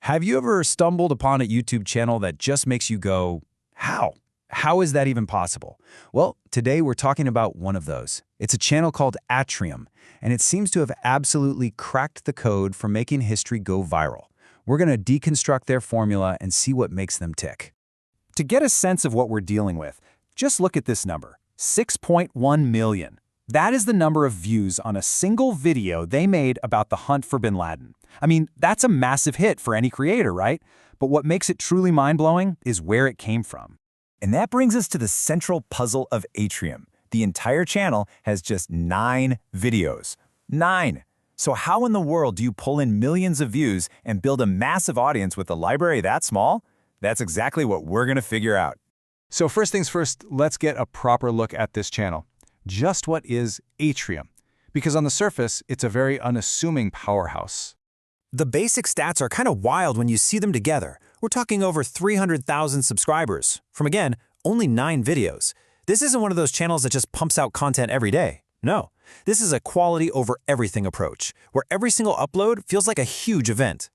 Have you ever stumbled upon a YouTube channel that just makes you go, how? How is that even possible? Well, today we're talking about one of those. It's a channel called Atrium, and it seems to have absolutely cracked the code for making history go viral. We're going to deconstruct their formula and see what makes them tick. To get a sense of what we're dealing with, just look at this number, 6.1 million. That is the number of views on a single video they made about the hunt for bin Laden. I mean, that's a massive hit for any creator, right? But what makes it truly mind-blowing is where it came from. And that brings us to the central puzzle of Atrium. The entire channel has just 9 videos. 9! So how in the world do you pull in millions of views and build a massive audience with a library that small? That's exactly what we're going to figure out. So first things first, let's get a proper look at this channel. Just what is Atrium? Because on the surface, it's a very unassuming powerhouse. The basic stats are kind of wild when you see them together. We're talking over 300,000 subscribers from, again, only 9 videos. This isn't one of those channels that just pumps out content every day. No, this is a quality over everything approach, where every single upload feels like a huge event.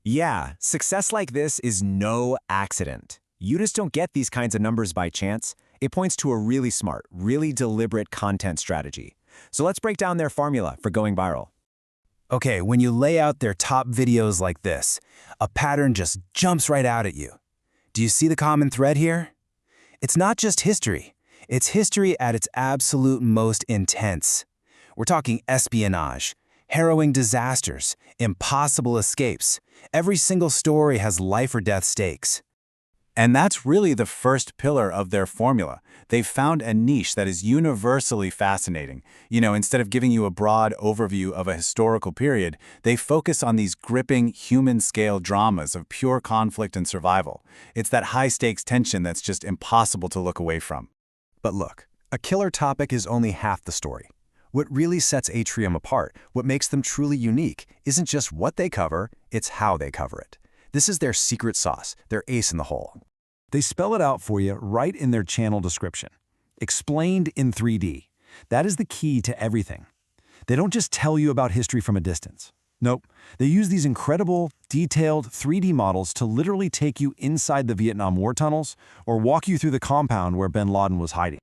Yeah, success like this is no accident. You just don't get these kinds of numbers by chance. It points to a really smart, really deliberate content strategy. So let's break down their formula for going viral. Okay, when you lay out their top videos like this, a pattern just jumps right out at you. Do you see the common thread here? It's not just history. It's history at its absolute most intense. We're talking espionage, harrowing disasters, impossible escapes. Every single story has life or death stakes. And that's really the first pillar of their formula. They've found a niche that is universally fascinating. Instead of giving you a broad overview of a historical period, they focus on these gripping human-scale dramas of pure conflict and survival. It's that high-stakes tension that's just impossible to look away from. But look, a killer topic is only half the story. What really sets Atrium apart, what makes them truly unique, isn't just what they cover, it's how they cover it. This is their secret sauce, their ace in the hole. They spell it out for you right in their channel description. Explained in 3D. That is the key to everything. They don't just tell you about history from a distance. Nope, they use these incredible, detailed 3D models to literally take you inside the Vietnam War tunnels or walk you through the compound where bin Laden was hiding.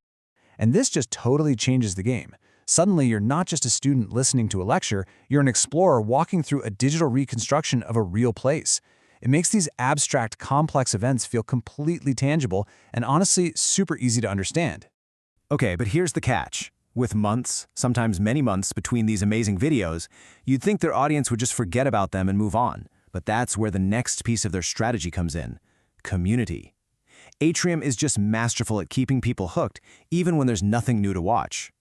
And this just totally changes the game. Suddenly, you're not just a student listening to a lecture, you're an explorer walking through a digital reconstruction of a real place. It makes these abstract, complex events feel completely tangible and honestly super easy to understand. Okay, but here's the catch. With months, sometimes many months between these amazing videos, you'd think their audience would just forget about them and move on. But that's where the next piece of their strategy comes in. Community. Atrium is just masterful at keeping people hooked, even when there's nothing new to watch.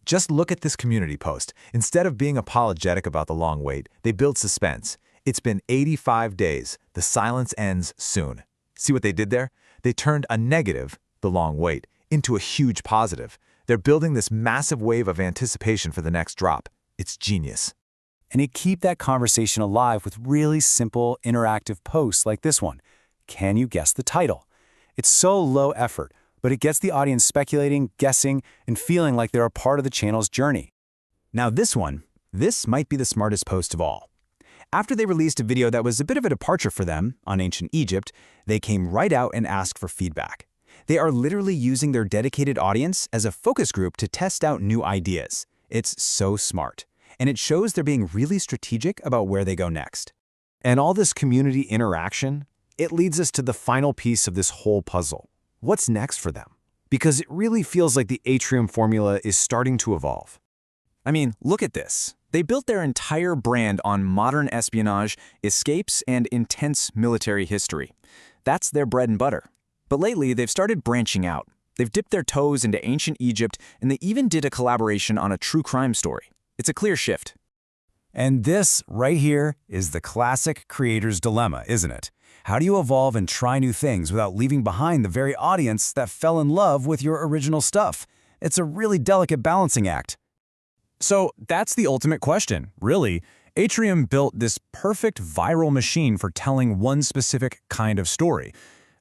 Just look at this community post. Instead of being apologetic about the long wait, they build suspense. It's been 85 days. The silence ends soon. See what they did there? They turned a negative, the long wait, into a huge positive. They're building this massive wave of anticipation for the next drop. It's genius. And they keep that conversation alive with really simple, interactive posts like this one. Can you guess the title? It's so low effort, but it gets the audience speculating, guessing, and feeling like they're a part of the channel's journey. Now this might be the smartest post of all. After they released a video that was a bit of a departure for them on ancient Egypt, they came right out and asked for feedback. They are literally using their dedicated audience as a focus group to test out new ideas. It's so smart, and it shows they're being really strategic about where they go next. And all this community interaction, it leads us to the final piece of this whole puzzle. What's next for them? Because it really feels like the Atrium formula is starting to evolve. I mean, look at this. They built their entire brand on modern espionage, escapes, and intense military history. That's their bread and butter. But lately, they've started branching out. They've dipped their toes into ancient Egypt, and they even did a collaboration on a true crime story. It's a clear shift. And this, right here, is the classic creator's dilemma, isn't it? How do you evolve and try new things without leaving behind the very audience that fell in love with your original stuff? It's a really delicate balancing act. So that's the ultimate question, really. Atrium built this perfect viral machine for telling one specific kind of story.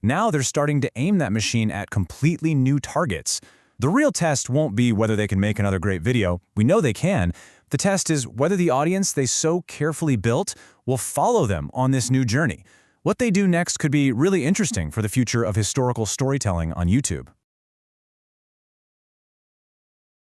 Now they're starting to aim that machine at completely new targets. The real test won't be whether they can make another great video. We know they can. The test is whether the audience they so carefully built will follow them on this new journey. What they do next could be really interesting for the future of historical storytelling on YouTube.